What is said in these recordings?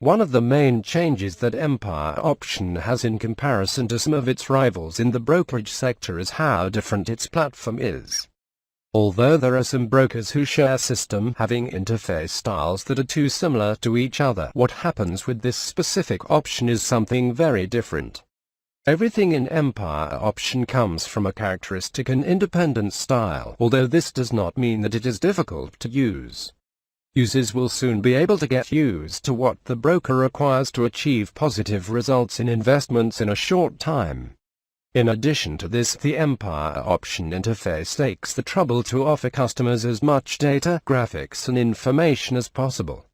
One of the main changes that Empire Option has in comparison to some of its rivals in the brokerage sector is how different its platform is. Although there are some brokers who share a system having interface styles that are too similar to each other, what happens with this specific option is something very different. Everything in Empire Option comes from a characteristic and independent style, although this does not mean that it is difficult to use. Users will soon be able to get used to what the broker requires to achieve positive results in investments in a short time. In addition to this, the Empire Option interface takes the trouble to offer customers as much data, graphics and information as possible.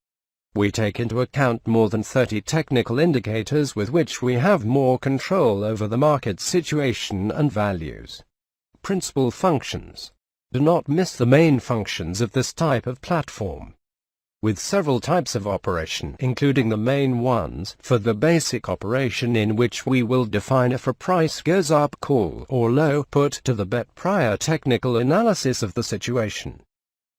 We take into account more than 30 technical indicators with which we have more control over the market situation and values. Principal functions. Do not miss the main functions of this type of platform. With several types of operation, including the main ones, for the basic operation in which we will define if a price goes up call or low put to the bet prior technical analysis of the situation.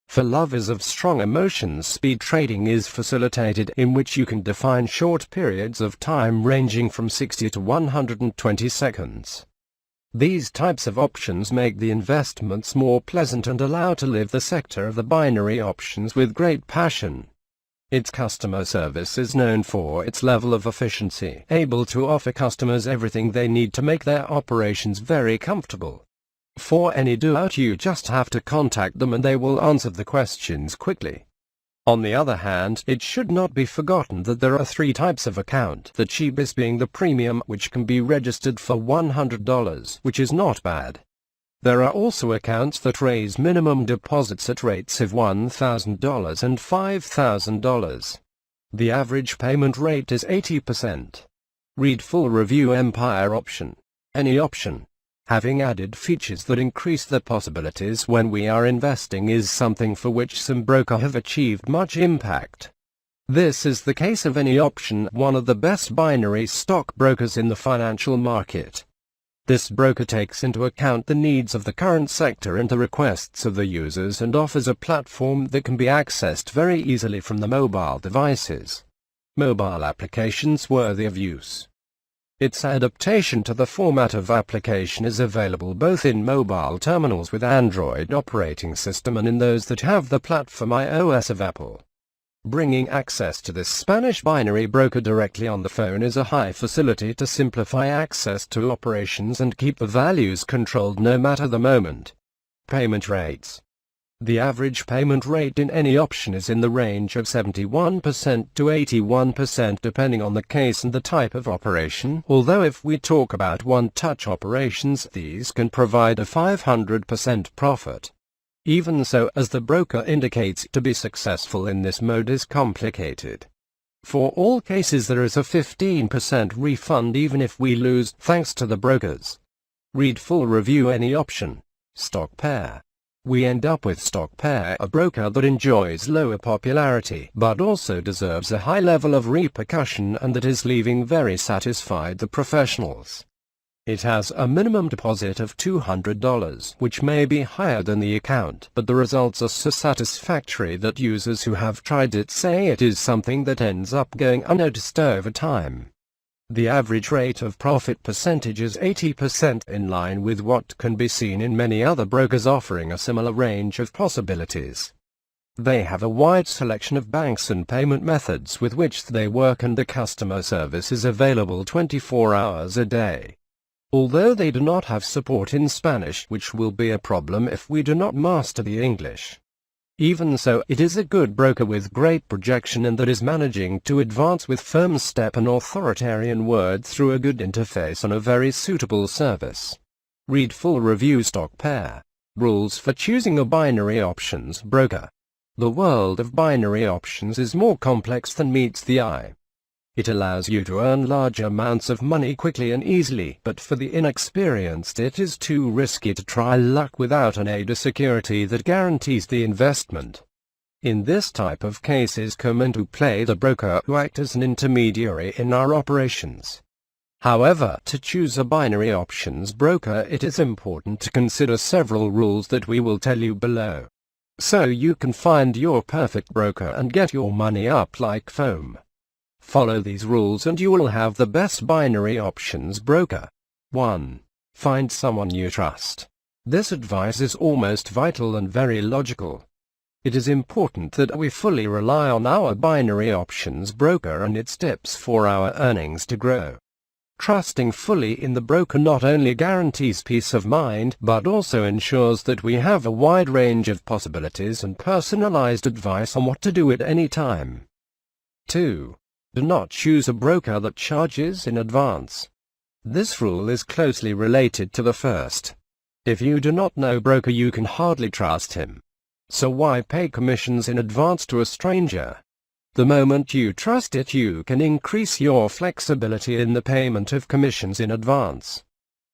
For lovers of strong emotions, speed trading is facilitated, in which you can define short periods of time ranging from 60 to 120 seconds. These types of options make the investments more pleasant and allow to live the sector of the binary options with great passion. Its customer service is known for its level of efficiency, able to offer customers everything they need to make their operations very comfortable. For any doubt, you just have to contact them and they will answer the questions quickly. On the other hand, it should not be forgotten that there are 3 types of account, the cheapest being the premium, which can be registered for $100, which is not bad. There are also accounts that raise minimum deposits at rates of $1,000 and $5,000. The average payment rate is 80%. Read full review. Empire Option. Any option having added features that increase the possibilities when we are investing is something for which some brokers have achieved much impact. This is the case of Any Option, one of the best binary stock brokers in the financial market. This broker takes into account the needs of the current sector and the requests of the users and offers a platform that can be accessed very easily from the mobile devices. Mobile applications worthy of use. Its adaptation to the format of application is available both in mobile terminals with Android operating system and in those that have the platform iOS of Apple. Bringing access to this Spanish binary broker directly on the phone is a high facility to simplify access to operations and keep the values controlled no matter the moment. Payment rates. The average payment rate in Any Option is in the range of 71% to 81% depending on the case and the type of operation, although if we talk about one-touch operations, these can provide a 500% profit. Even so, as the broker indicates, to be successful in this mode is complicated. For all cases there is a 15% refund even if we lose, thanks to the brokers. Read full review. Any Option. Stock Pair. We end up with Stock Pair, a broker that enjoys lower popularity, but also deserves a high level of repercussion and that is leaving very satisfied the professionals. It has a minimum deposit of $200, which may be higher than the account, but the results are so satisfactory that users who have tried it say it is something that ends up going unnoticed over time. The average rate of profit percentage is 80%, in line with what can be seen in many other brokers offering a similar range of possibilities. They have a wide selection of banks and payment methods with which they work, and the customer service is available 24 hours a day. Although they do not have support in Spanish, which will be a problem if we do not master the English. Even so, it is a good broker with great projection and that is managing to advance with firm step and authoritarian word through a good interface on a very suitable service. Read full review. Stock Pair. Rules for choosing a binary options broker. The world of binary options is more complex than meets the eye. It allows you to earn large amounts of money quickly and easily, but for the inexperienced it is too risky to try luck without an ADA security that guarantees the investment. In this type of cases come into play the broker who act as an intermediary in our operations. However, to choose a binary options broker it is important to consider several rules that we will tell you below. So you can find your perfect broker and get your money up like foam. Follow these rules and you will have the best binary options broker. 1. Find someone you trust. This advice is almost vital and very logical. It is important that we fully rely on our binary options broker and its tips for our earnings to grow. Trusting fully in the broker not only guarantees peace of mind but also ensures that we have a wide range of possibilities and personalized advice on what to do at any time. 2. Do not choose a broker that charges in advance. This rule is closely related to the first. If you do not know a broker, you can hardly trust him. So why pay commissions in advance to a stranger? The moment you trust it, you can increase your flexibility in the payment of commissions in advance.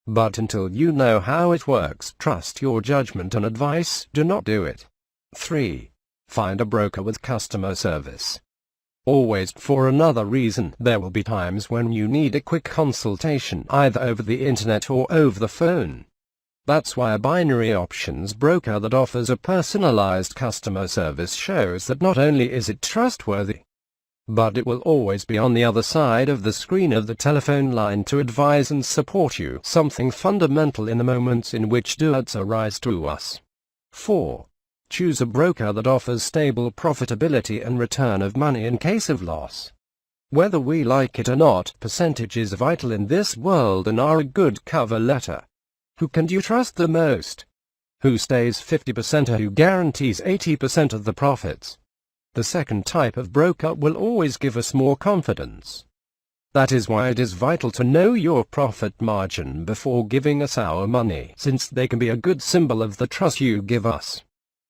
But until you know how it works, trust your judgment and advice, do not do it. 3. Find a broker with customer service. Always, for another reason, there will be times when you need a quick consultation either over the internet or over the phone. That's why a binary options broker that offers a personalized customer service shows that not only is it trustworthy, but it will always be on the other side of the screen of the telephone line to advise and support you, something fundamental in the moments in which doubts arise to us. 4. Choose a broker that offers stable profitability and return of money in case of loss. Whether we like it or not, percentage is vital in this world and are a good cover letter. Who can you trust the most? Who stays 50% or who guarantees 80% of the profits? The second type of broker will always give us more confidence. That is why it is vital to know your profit margin before giving us our money, since they can be a good symbol of the trust you give us.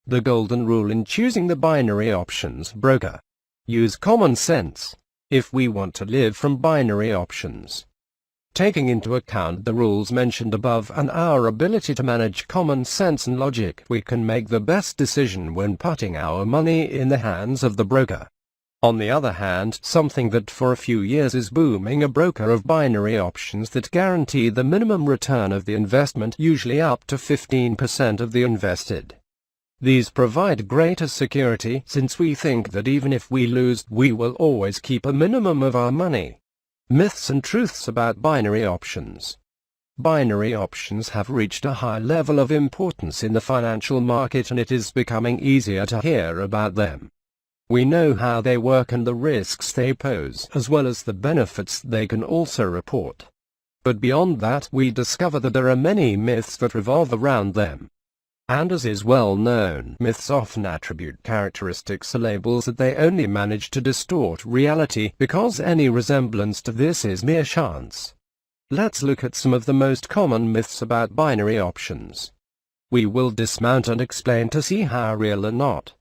The golden rule in choosing the binary options broker. Use common sense if we want to live from binary options. Taking into account the rules mentioned above and our ability to manage common sense and logic, we can make the best decision when putting our money in the hands of the broker. On the other hand, something that for a few years is booming, a broker of binary options that guarantee the minimum return of the investment, usually up to 15% of the invested. These provide greater security, since we think that even if we lose, we will always keep a minimum of our money. Myths and truths about binary options. Binary options have reached a high level of importance in the financial market and it is becoming easier to hear about them. We know how they work and the risks they pose, as well as the benefits they can also report. But beyond that, we discover that there are many myths that revolve around them. And as is well known, myths often attribute characteristics or labels that they only manage to distort reality, because any resemblance to this is mere chance. Let's look at some of the most common myths about binary options. We will dismount and explain to see how real or not.